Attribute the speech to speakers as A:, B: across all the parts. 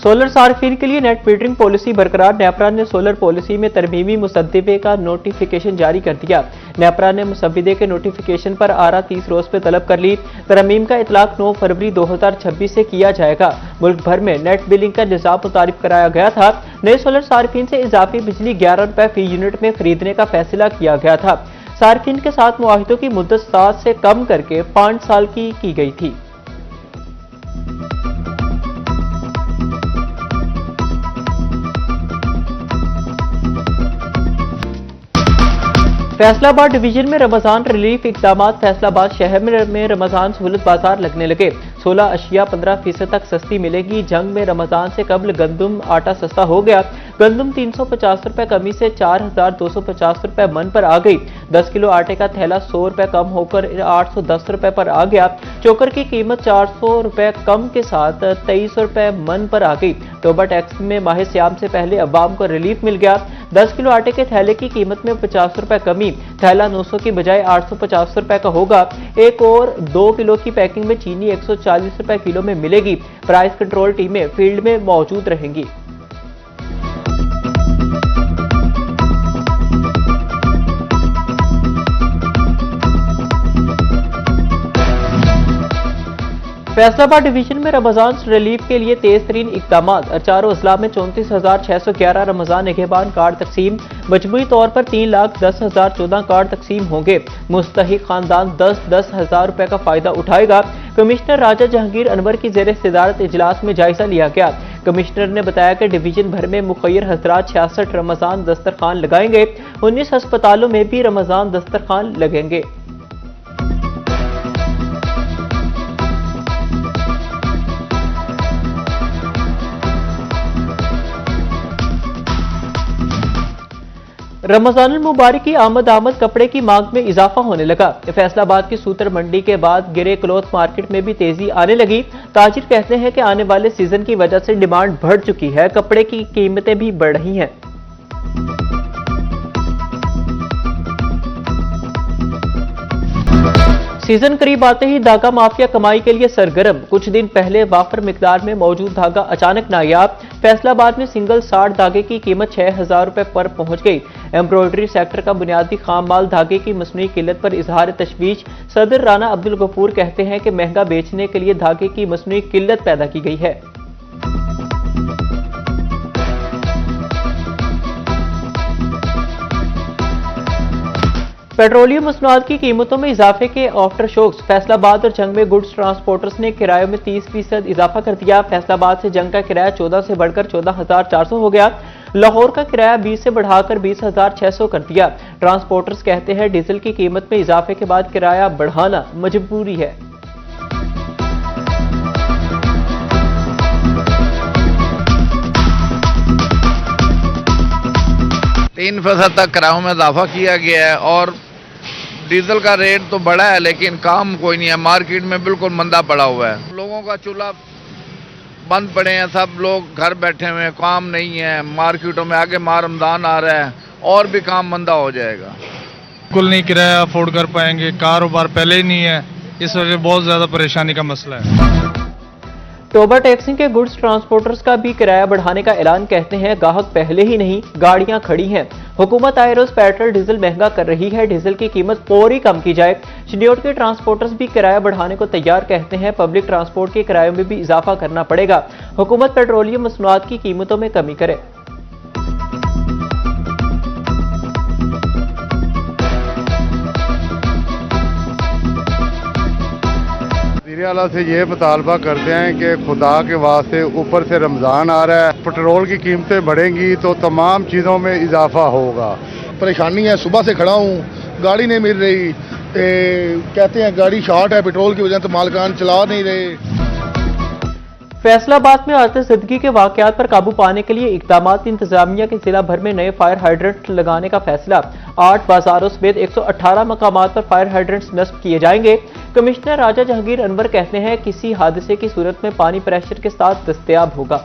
A: Solar सार्फिन के लिए net metering policy बरकरार। नेपरा ने सोलर पॉलिसी में तरमीमी मुसद्दे का नोटिफिकेशन जारी कर दिया। नेपरा ने मुसद्दे के नोटिफिकेशन पर आरा 30 रोज पे तलब कर ली। तरमीम का इतलाक 9 फरवरी 2026 से किया जाएगा। मुल्क भर में नेट बिलिंग का निज़ाम मुतारिफ कराया गया था। नए सोलर सार्फिन से इजाफी बिजली 11 रुपए फी यूनिट में खरीदने का फैसला किया गया था। सार्फिन के साथ मुआहिदों की मुद्दत 7 से कम करके 5 साल की गई थी। फैसलाबाद डिवीजन में रमजान रिलीफ इकदाम। फैसलाबाद शहर में रमजान सहूलत बाजार लगने लगे। 16 अशिया 15% तक सस्ती मिलेगी। जंग में रमजान से कबल गंदम आटा सस्ता हो गया। गंदम 350 रुपए कमी से 4250 रुपए मन पर आ गई। 10 किलो आटे का थैला 100 रुपए कम होकर 810 रुपए पर आ गया। चोकर की कीमत 400 रुपए कम के साथ 2300 रुपए मन पर आ गई। तोबा टैक्स में माह सियाम से पहले अवाम को रिलीफ मिल गया। 10 किलो आटे के थैले की कीमत में 50 रुपए कमी। थैला 900 की बजाय 850 रुपए का होगा। एक और 2 किलो की पैकिंग में चीनी 140 रुपए किलो में मिलेगी। प्राइस कंट्रोल टीमें फील्ड में मौजूद रहेंगी। फैसलाबाद डिवीजन में रमजान रिलीफ के लिए तेज तरीन इकदाम। चारों अजला में 34,611 रमजान निगहबान कार्ड तकसीम। मजमूई तौर पर 3,10,014 कार्ड तकसीम होंगे। मुस्तहिक खानदान 10-10 हजार रुपए का फायदा उठाएगा। कमिश्नर राजा जहांगीर अनवर की जेर सदारत इजलास में जायजा लिया गया। कमिश्नर ने बताया कि डिवीजन भर में मुखैर हजरात 66 रमजान दस्तरखान लगाएंगे। 19 अस्पतालों में भी रमजान दस्तरखान लगेंगे। रमजान मुबारक की आमद कपड़े की मांग में इजाफा होने लगा। फैसलाबाद की सूतर मंडी के बाद गिरे क्लॉथ मार्केट में भी तेजी आने लगी। ताजिर कहते हैं कि आने वाले सीजन की वजह से डिमांड बढ़ चुकी है। कपड़े की कीमतें भी बढ़ रही हैं। सीजन करीब आते ही धागा माफिया कमाई के लिए सरगर्म। कुछ दिन पहले वाफर मिकदार में मौजूद धागा अचानक नायाब। फैसलाबाद में सिंगल 60 धागे की कीमत 6,000 रुपए पर पहुंच गई। एम्ब्रॉयडरी सेक्टर का बुनियादी खाम माल धागे की मसनूई किल्लत पर इजहार तशवीश। सदर राना अब्दुल गफूर कहते हैं कि महंगा बेचने के लिए धागे की मसनूई किल्लत पैदा की गई है। पेट्रोलियम मसनूआत की कीमतों में इजाफे के आफ्टर शॉक्स। फैसलाबाद और जंग में गुड्स ट्रांसपोर्टर्स ने किरायों में 30% इजाफा कर दिया। फैसलाबाद से जंग का किराया 14 से बढ़कर 14,400 हो गया। लाहौर का किराया 20 से बढ़ाकर 20,600 कर दिया। ट्रांसपोर्टर्स कहते हैं डीजल की कीमत में इजाफे के बाद किराया बढ़ाना मजबूरी है।
B: 3% तक किरायों में इजाफा किया गया है और डीजल का रेट तो बढ़ा है लेकिन काम कोई नहीं है। मार्केट में बिल्कुल मंदा पड़ा हुआ है। लोगों का चूल्हा बंद पड़े हैं, सब लोग घर बैठे हुए हैं, काम नहीं है। मार्केटों में आगे माह रमजान आ रहा है और भी काम मंदा हो जाएगा।
C: बिल्कुल नहीं किराया अफोर्ड कर पाएंगे। कारोबार पहले ही नहीं है, इस वजह से बहुत ज्यादा परेशानी का मसला है।
A: टोबा टैक्सी के गुड्स ट्रांसपोर्टर्स का भी किराया बढ़ाने का ऐलान। कहते हैं गाहक पहले ही नहीं, गाड़ियां खड़ी हैं। हुकूमत आए रोज पेट्रोल डीजल महंगा कर रही है। डीजल की कीमत फौरी कम की जाए। शेड्यूल के ट्रांसपोर्टर्स भी किराया बढ़ाने को तैयार। कहते हैं पब्लिक ट्रांसपोर्ट के किरायों में भी इजाफा करना पड़ेगा। हुकूमत पेट्रोलियम मसनूआत की कीमतों में कमी करे।
D: आला से ये मुतालबा करते हैं कि खुदा के वास्ते ऊपर से रमज़ान आ रहा है, पेट्रोल की कीमतें बढ़ेंगी तो तमाम चीज़ों में इजाफा होगा।
E: परेशानी है, सुबह से खड़ा हूँ, गाड़ी नहीं मिल रही। कहते हैं गाड़ी शॉर्ट है, पेट्रोल की वजह से मालिकान चला नहीं रहे।
A: फैसलाबाद में आतिशज़दगी के वाकयात पर काबू पाने के लिए इकदाम। इंतजामिया के जिला भर में नए फायर हाइड्रेंट लगाने का फैसला। 8 बाजारों समेत 118 मकामात पर फायर हाइड्रेंट्स नस्ब किए जाएंगे। कमिश्नर राजा जहांगीर अनवर कहते हैं किसी हादसे की सूरत में पानी प्रेशर के साथ दस्तयाब होगा।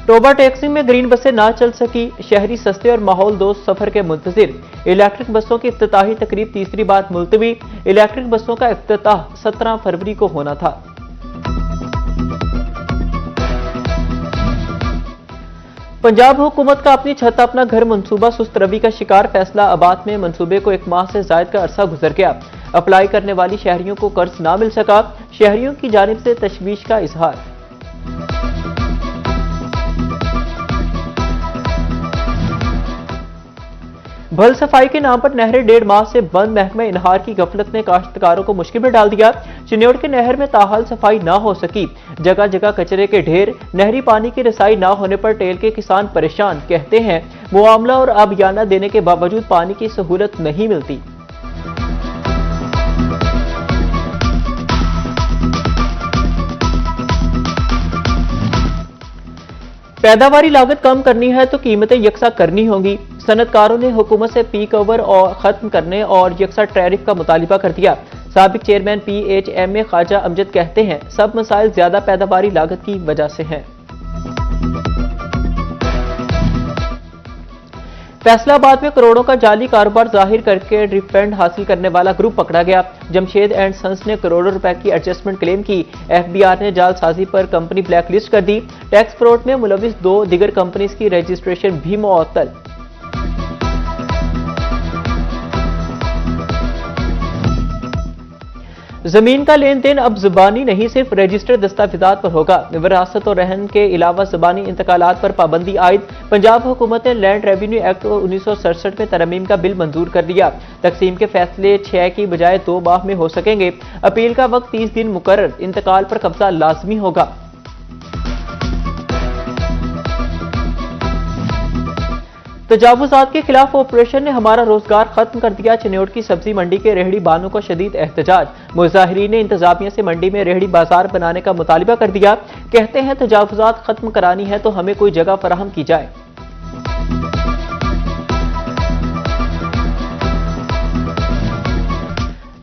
A: टोबा टैक्सी में ग्रीन बसें ना चल सकी, शहरी सस्ते और माहौल दोस्त सफर के मुंतजिर। इलेक्ट्रिक बसों की इफ्तिताही तकरीब तीसरी बार मुलतवी। इलेक्ट्रिक बसों का इफ्तिताह 17 फरवरी को होना था। पंजाब हुकूमत का अपनी छत अपना घर मंसूबा सुस्त रवि का शिकार। फैसलाबाद में मंसूबे को 1 माह से जायद का अरसा गुजर गया। अप्लाई करने वाली शहरियों को कर्ज ना मिल सका। शहरियों की जानिब से तशवीश का इजहार। भल सफाई के नाम पर नहरें 1.5 माह से बंद। महकमा इनहार की गफलत ने काश्तकारों को मुश्किल में डाल दिया। चिन्योट के नहर में ताहाल सफाई ना हो सकी। जगह जगह कचरे के ढेर। नहरी पानी की रसाई ना होने पर टेल के किसान परेशान। कहते हैं मुआमला और आबियाना देने के बावजूद पानी की सहूलत नहीं मिलती। पैदावारी लागत कम करनी है तो कीमतें यकसा करनी होंगी। सनतकारों ने हुकूमत से पीक ओवर और खत्म करने और यकसा टैरिफ का मुतालिबा कर दिया। साबिक चेयरमैन PHMA ख्वाजा अमजद कहते हैं सब मसाइल ज्यादा पैदावारी लागत की वजह से हैं। फैसलाबाद में करोड़ों का जाली कारोबार जाहिर करके रिफंड हासिल करने वाला ग्रुप पकड़ा गया। जमशेद एंड सन्स ने करोड़ों रुपए की एडजस्टमेंट क्लेम की। FBR ने जालसाजी पर कंपनी ब्लैकलिस्ट कर दी। टैक्स फ्रॉड में मुलविस 2 दीगर कंपनीज की रजिस्ट्रेशन भी मुअत्तल। जमीन का लेन देन अब जुबानी नहीं सिर्फ रजिस्टर्ड दस्तावेजात पर होगा। विरासत और रहन के अलावा जुबानी इंतकालात पर पाबंदी आयद। पंजाब हुकूमत ने लैंड रेवेन्यू एक्ट 1967 में तरमीम का बिल मंजूर कर दिया। तकसीम के फैसले 6 की बजाय 2 माह में हो सकेंगे। अपील का वक्त 30 दिन मुकर्रर। इंतकाल पर कब्जा लाजमी होगा। तजावुजात के खिलाफ ऑपरेशन ने हमारा रोजगार खत्म कर दिया। चिन्योट की सब्जी मंडी के रेहड़ी बानों को शदीद एहतजाज। मुजाहिरीन ने इंतजामिया से मंडी में रेहड़ी बाजार बनाने का मुतालिबा कर दिया। कहते हैं तजावुजात खत्म करानी है तो हमें कोई जगह फराहम की जाए।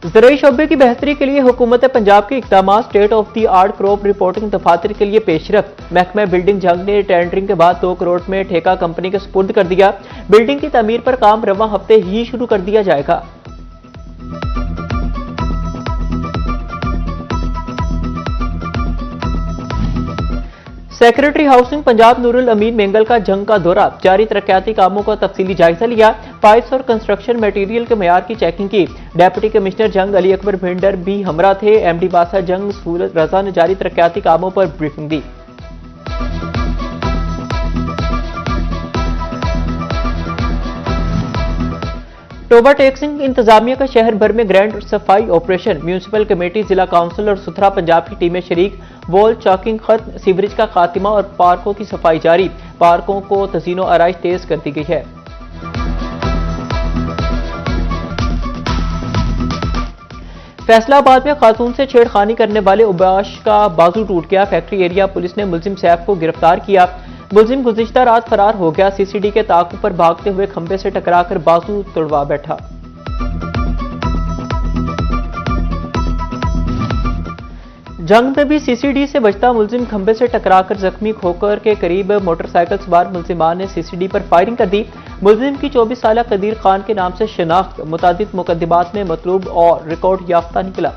A: ज़राई शोबे की बेहतरी के लिए हुकूमत पंजाब के इक़दाम। State of the art crop reporting दफातर के लिए पेशरफ। महकमा बिल्डिंग जंग ने टेंडरिंग के बाद 2 करोड़ में ठेका कंपनी के सुपुर्द कर दिया। बिल्डिंग की तमीर पर काम रवां हफ्ते ही शुरू कर दिया जाएगा। सेक्रेटरी हाउसिंग पंजाब नूरुल अमीन मेंगल का जंग का दौरा। जारी तरक्याती कामों का तफसीली जायजा लिया। पाइप्स और कंस्ट्रक्शन मटेरियल के मयार की चेकिंग की। डेप्यूटी कमिश्नर जंग अली अकबर भिंडर भी हमरा थे। MD बासा जंग सूरत रजा ने जारी तरक्याती कामों पर ब्रीफिंग दी। टोबा टैक्सिंग इंतजामिया का शहर भर में ग्रैंड सफाई ऑपरेशन। म्यूनिसिपल कमेटी, जिला काउंसिल और सुथरा पंजाब की टीमें शरीक। वॉल चॉकिंग खत्म, सीवरेज का खात्मा और पार्कों की सफाई जारी। पार्कों को तज़ीनो आराइश तेज कर दी गई है। फैसलाबाद में खातून से छेड़खानी करने वाले उबाश का बाजू टूट गया। फैक्ट्री एरिया पुलिस ने मुलजिम सैफ को गिरफ्तार किया। मुलजिम गुज़िश्ता रात फरार हो गया। CCD के ताक़ुब पर भागते हुए खंबे से टकराकर बाजू तोड़वा बैठा। जंग में भी CCD से बचता मुलजिम खंबे से टकराकर जख्मी खोकर के करीब मोटरसाइकिल सवार मुलजिमान ने CCD पर फायरिंग कर दी। मुलजिम की 24 साला कदीर खान के नाम से शनाख्त मुतादिद मुकदमात में मतलूब और रिकॉर्ड याफ्ता निकला।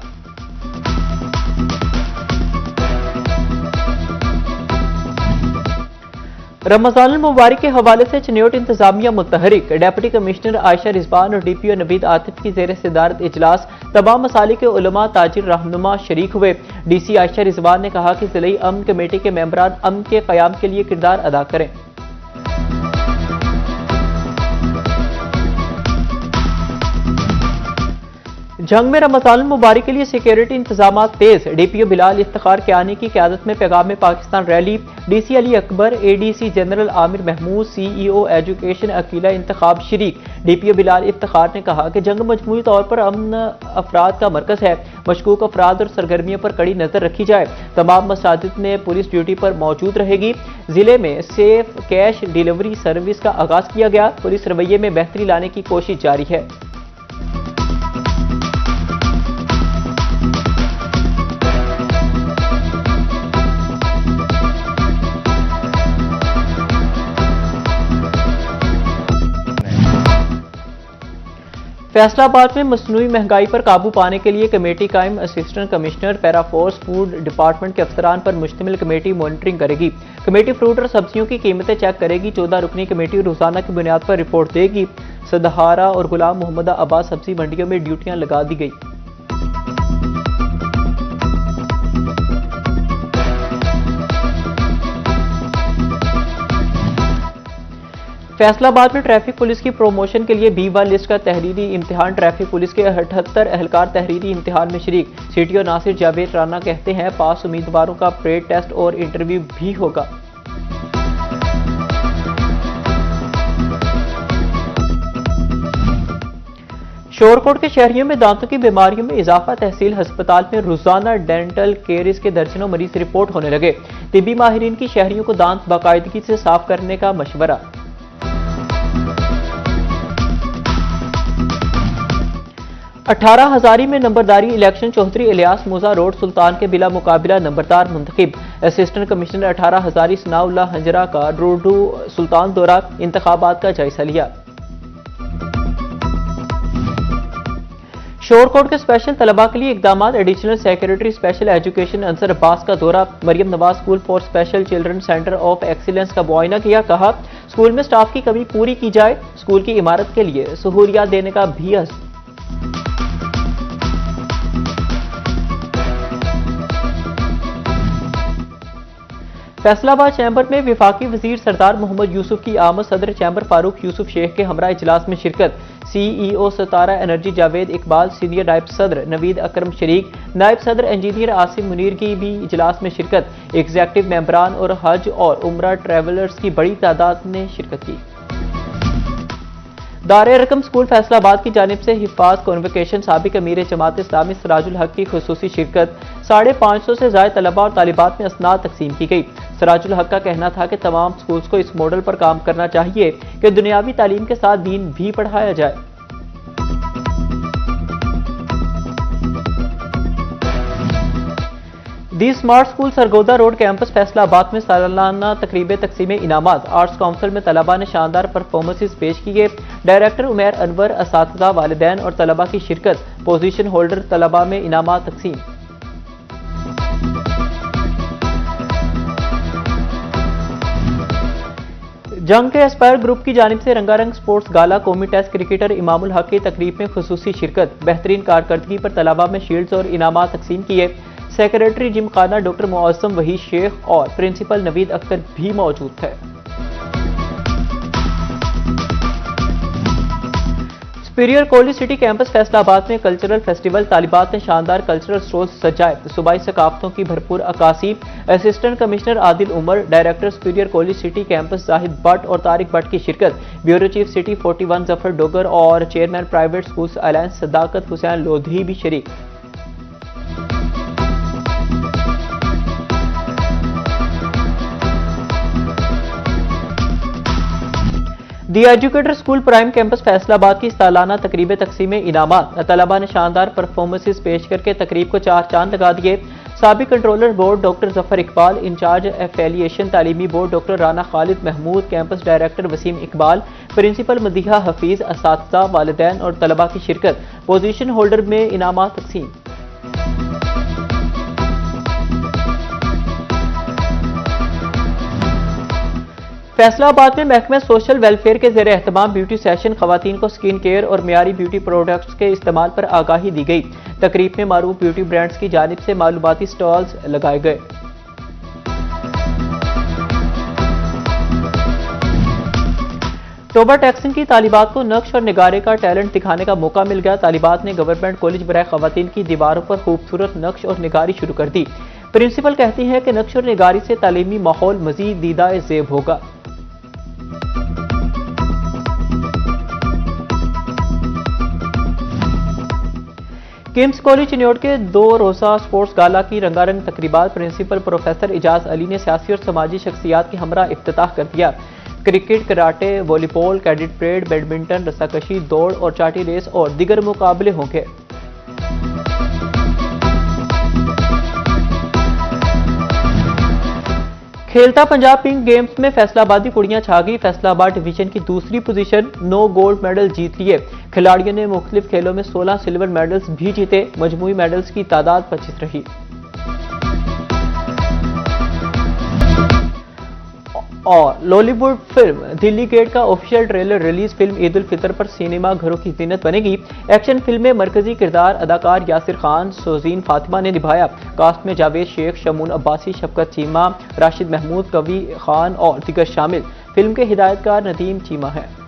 A: रमजान मुबारक के हवाले से चिन्योट इंतजामिया मुतहरिक। डेप्यूटी कमिश्नर आयशा रिजवान और DPO नवीद आतिफ की जेर सदारत इजलास। तमाम मसालिक के उलमा ताजिर रहनुमा शरीक हुए। DC आयशा रिजवान ने कहा कि जिले अमन कमेटी के मेंबरान अमन के क़याम के लिए किरदार अदा करें। जंग में रमजान मुबारक के लिए सिक्योरिटी इंतजाम तेज। DPO बिलाल इफ्तिखार कियानी की क़यादत में पैगाम Pakistan rally. DC Ali Akbar, ADC general Amir Mahmood, CEO education Aqeela Intikhab शरीक। DPO बिलाल इफ्तिखार ने कहा कि जंग मजमूई तौर पर अमन अफराद का मरकज है। मशकूक अफराद और सरगर्मियों पर कड़ी नजर रखी जाए। तमाम मसाजिद में पुलिस ड्यूटी पर मौजूद रहेगी। जिले में सेफ कैश डिलीवरी सर्विस का आगाज किया गया। पुलिस रवैये में बेहतरी लाने की कोशिश जारी है। फैसलाबाद में मसनूई महंगाई पर काबू पाने के लिए कमेटी कायम। असिस्टेंट कमिश्नर पैराफोर्स फूड डिपार्टमेंट के अफसरान पर मुश्तमिल कमेटी मॉनिटरिंग करेगी। कमेटी फ्रूट और सब्जियों की कीमतें चेक करेगी। 14 रुकनी कमेटी रोजाना की बुनियाद पर रिपोर्ट देगी। सदहारा और गुलाम मोहम्मद अब्बास सब्जी मंडियों में ड्यूटियां लगा दी गई। फैसलाबाद में ट्रैफिक पुलिस की प्रोमोशन के लिए B1 लिस्ट का तहरीरी इम्तिहान। ट्रैफिक पुलिस के 78 एहलकार तहरीरी इम्तिहान में शरीक। CTO नासिर जावेद राना कहते हैं पास उम्मीदवारों का परेड टेस्ट और इंटरव्यू भी होगा। शोरकोट के शहरियों में दांतों की बीमारियों में इजाफा। तहसील अस्पताल में रोजाना डेंटल केयर्स के दर्जनों मरीज रिपोर्ट होने लगे। तिब्बी माहिरीन की शहरियों को दांत बाकायदगी से साफ करने का मशवरा। 18 हजारी में नंबरदारी इलेक्शन। चौधरी इलियास मूसा रोड सुल्तान के बिला मुकाबिला नंबरदार मुंतखब। असिस्टेंट कमिश्नर 18 हजारी सनाउल्लाह हंजरा का रोडू सुल्तान दौरा इंतखाबात का जायजा लिया। शोरकोट के स्पेशल तलबा के लिए इकदाम। Additional secretary special education Ansar Abbas का दौरा। Maryam Nawaz school for special children centre of excellence का मुआयना किया। कहा स्कूल में स्टाफ की कमी पूरी की जाए। स्कूल की इमारत के लिए सहूलियात देने का भी अज़्म। फैसलाबाद चैम्बर में विफाकी वजीर सरदार मोहम्मद यूसुफ की आमद। सदर चैम्बर फारूक यूसुफ शेख के हमरा इजलास में शिरकत। CEO सतारा एनर्जी जावेद इकबाल, सीनियर नायब सदर नवीद अकरम शरीक, नायब सदर इंजीनियर आसिम मुनीर की भी इजलास में शिरकत। एग्जेक्टिव मेंबरान और हज और उम्रा ट्रैवलर्स की बड़ी तादाद ने शिरकत की। दारे रकम स्कूल फैसलाबाद की जानिब से हिफाज कॉन्वोकेशन। साबिक अमीर जमात इस्लामी सिराजुल हक की खुसूसी शिरकत। 550 से ज्यादा तलबा और तालिबात में असनाद तकसीम की गई। सिराजुल हक का कहना था कि तमाम स्कूल्स को इस मॉडल पर काम करना चाहिए कि दुनियावी तालीम के साथ दीन भी पढ़ाया जाए। The smart school Sargodha road campus Faisalabad में सालाना तकरीब तकसीम इनामात। आर्ट्स काउंसिल में तलबा ने शानदार परफॉर्मेंसेस पेश किए। डायरेक्टर उमैर अनवर, असातिज़ा, वालिदैन और तलबा की शिरकत। पोजीशन होल्डर तलबा में इनामात तकसीम। जंग के एस्पायर ग्रुप की जानिब से रंगारंग स्पोर्ट्स गाला। कौमी टेस्ट क्रिकेटर इमामुल हक की तकरीब में खुसूसी शिरकत। बेहतरीन कारकर्दगी पर तलबा में शील्ड्स और इनामात तकसीम किए। सेक्रेटरी जिमखाना डॉक्टर मुअज़्ज़म वही शेख और प्रिंसिपल नवीद अख्तर भी मौजूद थे। Superior college city campus Faisalabad में कल्चरल फेस्टिवल। तालिबात ने शानदार कल्चरल स्टॉल्स सजाए। सूबाई सकाफतों की भरपूर अक्कासी। Assistant commissioner Adil Umar, director superior college city campus Zahid Bhatt और तारिक भट्ट की शिरकत। Bureau chief city 41 Zafar Dogar और chairman private schools alliance Sadaqat Hussain Lodhi भी शरीक। The educator school prime campus Faisalabad की सालाना तकरीब तकसीम इनामात। तलबा ने शानदार परफॉर्मेंसेस पेश करके तकरीब को 4 चांद लगा दिए। साबिक controller board doctor Zafar Iqbal, in charge affiliation तालीमी board doctor Rana Khalid Mahmood, campus director Waseem Iqbal, principal Madiha Hafeez, असातिज़ा, वालिदैन और तलबा की शिरकत। पोजीशन होल्डर में इनामात तकसीम। फैसलाबाद में महकमा सोशल वेलफेयर के ज़ेरे एहतमाम ब्यूटी सेशन। खवातीन को स्किन केयर और मियारी ब्यूटी प्रोडक्ट्स के इस्तेमाल पर आगाही दी गई। तकरीब में मारूफ ब्यूटी ब्रांड्स की जानिब से मालूमाती स्टॉल्स लगाए गए। टोबा टैक्सिंग की तालिबात को नक्श और निगारे का टैलेंट दिखाने का मौका मिल गया। तालिबात ने गवर्नमेंट कॉलेज बराए खवातीन की दीवारों पर खूबसूरत नक्श और निगारी शुरू कर दी। प्रिंसिपल कहती है कि नक्श और निगारी से तालीमी माहौल मजीद दीदाए ज़ेब होगा। किम्स कॉलेज चिन्योट के 2 रोज़ा स्पोर्ट्स गाला की रंगारंग तकरीबात। प्रिंसिपल प्रोफेसर इजाज अली ने सियासी और समाजी शख्सियात के हमरा इफ्तिताह कर दिया। Cricket, karate, volleyball, cadet parade, badminton, रस्साकशी, दौड़ और चाटी रेस और दीगर मुकाबले होंगे। खेलता पंजाब पिंक गेम्स में फैसलाबादी कुड़ियां छा गई। फैसलाबाद डिवीजन की दूसरी पोजीशन 9 गोल्ड मेडल जीत लिए। खिलाड़ियों ने मुख्तलिफ खेलों में 16 सिल्वर मेडल्स भी जीते। मजमूई मेडल्स की तादाद 25 रही। और लॉलीवुड फिल्म दिल्ली गेट का official trailer release. Film Eid ul Fitr पर सिनेमा घरों की जीनत बनेगी। एक्शन फिल्म में मरकजी किरदार अदाकार यासिर खान, सोजीन फातिमा ने निभाया। कास्ट में जावेद शेख, शमून अब्बासी, शफकत चीमा, राशिद महमूद, कवि खान और दीगर शामिल। फिल्म के हिदायतकार नदीम चीमा हैं।